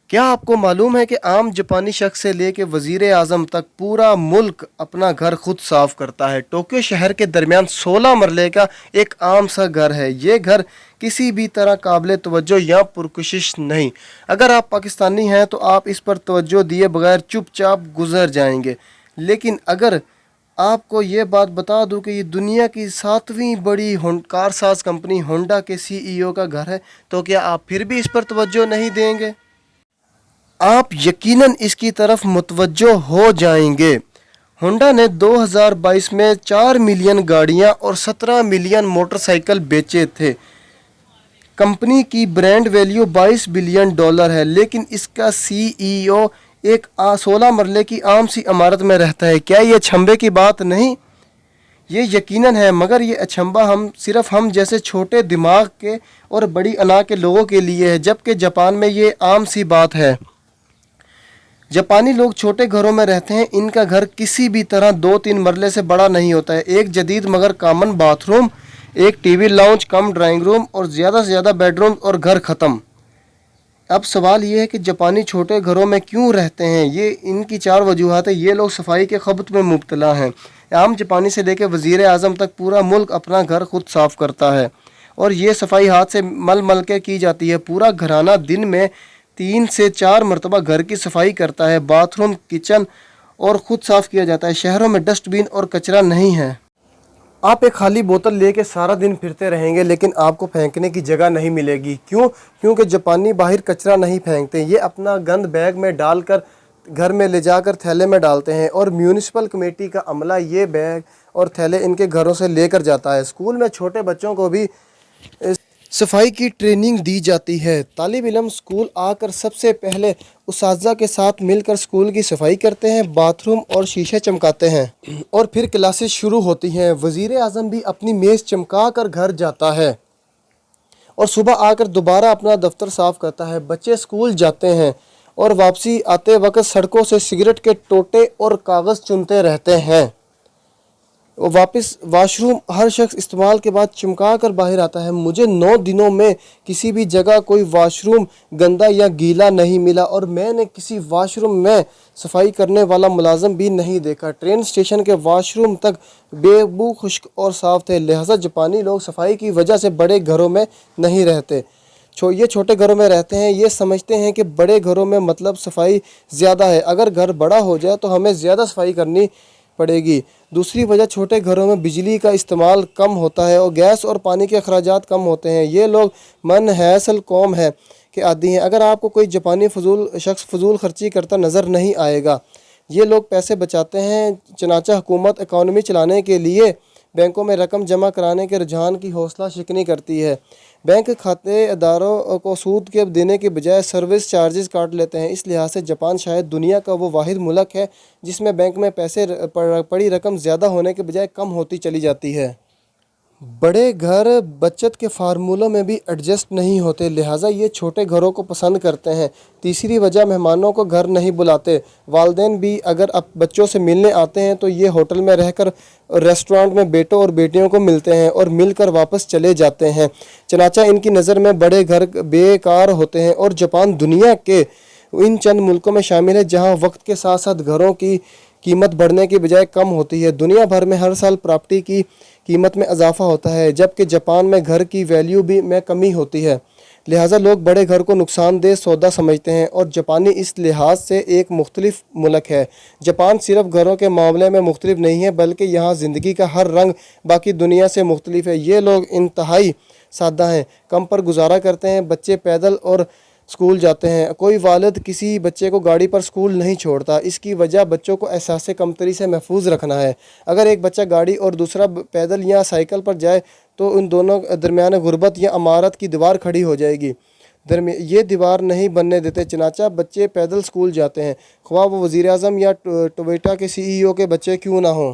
کیا آپ کو معلوم ہے کہ عام جاپانی شخص سے لے کے وزیر اعظم تک پورا ملک اپنا گھر خود صاف کرتا ہے؟ ٹوکیو شہر کے درمیان 16 مرلے کا ایک عام سا گھر ہے۔ یہ گھر کسی بھی طرح قابل توجہ یا پرکشش نہیں۔ اگر آپ پاکستانی ہیں تو آپ اس پر توجہ دیے بغیر چپ چاپ گزر جائیں گے، لیکن اگر آپ کو یہ بات بتا دوں کہ یہ دنیا کی 7ویں بڑی کار ساز کمپنی ہونڈا کے CEO کا گھر ہے، تو کیا آپ پھر بھی اس پر توجہ نہیں دیں گے؟ آپ یقیناً اس کی طرف متوجہ ہو جائیں گے۔ ہونڈا نے 2022 میں 4 ملین گاڑیاں اور 17 ملین موٹر سائیکل بیچے تھے۔ کمپنی کی برانڈ ویلیو $22 بلین ہے، لیکن اس کا CEO ایک 16 مرلے کی عام سی عمارت میں رہتا ہے۔ کیا یہ اچنبھے کی بات نہیں؟ یہ یقیناً ہے، مگر یہ اچنبھا صرف ہم جیسے چھوٹے دماغ کے اور بڑی انا کے لوگوں کے لیے ہے، جبکہ جاپان میں یہ عام سی بات ہے۔ جاپانی لوگ چھوٹے گھروں میں رہتے ہیں۔ ان کا گھر کسی بھی طرح 2-3 مرلے سے بڑا نہیں ہوتا ہے۔ ایک جدید مگر کامن باتھ روم، ایک ٹی وی لاؤنج کم ڈرائنگ روم اور زیادہ سے زیادہ بیڈ روم اور گھر ختم۔ اب سوال یہ ہے کہ جاپانی چھوٹے گھروں میں کیوں رہتے ہیں؟ ان کی 4 وجوہات ہیں۔ یہ لوگ صفائی کے خبط میں مبتلا ہیں۔ عام جاپانی سے لے کے وزیر اعظم تک پورا ملک اپنا گھر خود صاف کرتا ہے، اور یہ صفائی ہاتھ سے مل کے کی جاتی ہے۔ پورا گھرانہ دن میں 3 سے 4 مرتبہ گھر کی صفائی کرتا ہے۔ باتھ روم، کچن اور خود صاف کیا جاتا ہے۔ شہروں میں ڈسٹ بین اور کچرا نہیں ہے۔ آپ ایک خالی بوتل لے کے سارا دن پھرتے رہیں گے، لیکن آپ کو پھینکنے کی جگہ نہیں ملے گی۔ کیونکہ جاپانی باہر کچرا نہیں پھینکتے۔ یہ اپنا گند بیگ میں ڈال کر گھر میں لے جا کر تھیلے میں ڈالتے ہیں، اور میونسپل کمیٹی کا عملہ یہ بیگ اور تھیلے ان کے گھروں سے لے کر جاتا ہے۔ اسکول میں چھوٹے بچوں کو بھی صفائی کی ٹریننگ دی جاتی ہے۔ طالب علم اسکول آ کر سب سے پہلے اساتذہ کے ساتھ مل کر اسکول کی صفائی کرتے ہیں، باتھ روم اور شیشے چمکاتے ہیں، اور پھر کلاسز شروع ہوتی ہیں۔ وزیر اعظم بھی اپنی میز چمکا کر گھر جاتا ہے اور صبح آ کر دوبارہ اپنا دفتر صاف کرتا ہے۔ بچے اسکول جاتے ہیں اور واپسی آتے وقت سڑکوں سے سگریٹ کے ٹوٹے اور کاغذ چنتے رہتے ہیں۔ واپس واش روم ہر شخص استعمال کے بعد چمکا کر باہر آتا ہے۔ مجھے 9 دنوں میں کسی بھی جگہ کوئی واش روم گندا یا گیلا نہیں ملا، اور میں نے کسی واش روم میں صفائی کرنے والا ملازم بھی نہیں دیکھا۔ ٹرین اسٹیشن کے واش روم تک بے بو، خشک اور صاف تھے۔ لہٰذا جاپانی لوگ صفائی کی وجہ سے بڑے گھروں میں نہیں رہتے۔ یہ چھوٹے گھروں میں رہتے ہیں۔ یہ سمجھتے ہیں کہ بڑے گھروں میں مطلب صفائی زیادہ ہے۔ اگر گھر بڑا ہو جائے تو ہمیں زیادہ صفائی کرنی پڑے گی۔ دوسری وجہ، چھوٹے گھروں میں بجلی کا استعمال کم ہوتا ہے اور گیس اور پانی کے اخراجات کم ہوتے ہیں۔ یہ لوگ منحصل قوم ہے کے عادی ہیں۔ اگر آپ کو کوئی جاپانی شخص فضول خرچی کرتا نظر نہیں آئے گا۔ یہ لوگ پیسے بچاتے ہیں، چنانچہ حکومت اکانومی چلانے کے لیے بینکوں میں رقم جمع کرانے کے رجحان کی حوصلہ شکنی کرتی ہے۔ بینک کھاتے اداروں کو سود کے دینے کے بجائے سروس چارجز کاٹ لیتے ہیں۔ اس لحاظ سے جاپان شاید دنیا کا وہ واحد ملک ہے جس میں بینک میں پیسے پڑی رقم زیادہ ہونے کے بجائے کم ہوتی چلی جاتی ہے۔ بڑے گھر بچت کے فارمولوں میں بھی ایڈجسٹ نہیں ہوتے، لہٰذا یہ چھوٹے گھروں کو پسند کرتے ہیں۔ تیسری وجہ، مہمانوں کو گھر نہیں بلاتے۔ والدین بھی اگر بچوں سے ملنے آتے ہیں تو یہ ہوٹل میں رہ کر ریسٹورانٹ میں بیٹوں اور بیٹیوں کو ملتے ہیں اور مل کر واپس چلے جاتے ہیں۔ چنانچہ ان کی نظر میں بڑے گھر بیکار ہوتے ہیں، اور جاپان دنیا کے ان چند ملکوں میں شامل ہے جہاں وقت کے ساتھ ساتھ گھروں کی قیمت بڑھنے کی بجائے کم ہوتی ہے۔ دنیا بھر میں ہر سال پراپرٹی کی قیمت میں اضافہ ہوتا ہے، جبکہ جاپان میں گھر کی ویلیو میں کمی ہوتی ہے۔ لہٰذا لوگ بڑے گھر کو نقصان دہ سودا سمجھتے ہیں، اور جاپانی اس لحاظ سے ایک مختلف ملک ہے۔ جاپان صرف گھروں کے معاملے میں مختلف نہیں ہے، بلکہ یہاں زندگی کا ہر رنگ باقی دنیا سے مختلف ہے۔ یہ لوگ انتہائی سادہ ہیں، کم پر گزارا کرتے ہیں۔ بچے پیدل اور اسکول جاتے ہیں۔ کوئی والد کسی بچے کو گاڑی پر اسکول نہیں چھوڑتا۔ اس کی وجہ بچوں کو احساس کمتری سے محفوظ رکھنا ہے۔ اگر ایک بچہ گاڑی اور دوسرا پیدل یا سائیکل پر جائے تو ان دونوں درمیان غربت یا عمارت کی دیوار کھڑی ہو جائے گی۔ یہ دیوار نہیں بننے دیتے، چنانچہ بچے پیدل اسکول جاتے ہیں، خواہ وہ وزیر اعظم یا ٹویوٹا کے CEO کے بچے کیوں نہ ہوں۔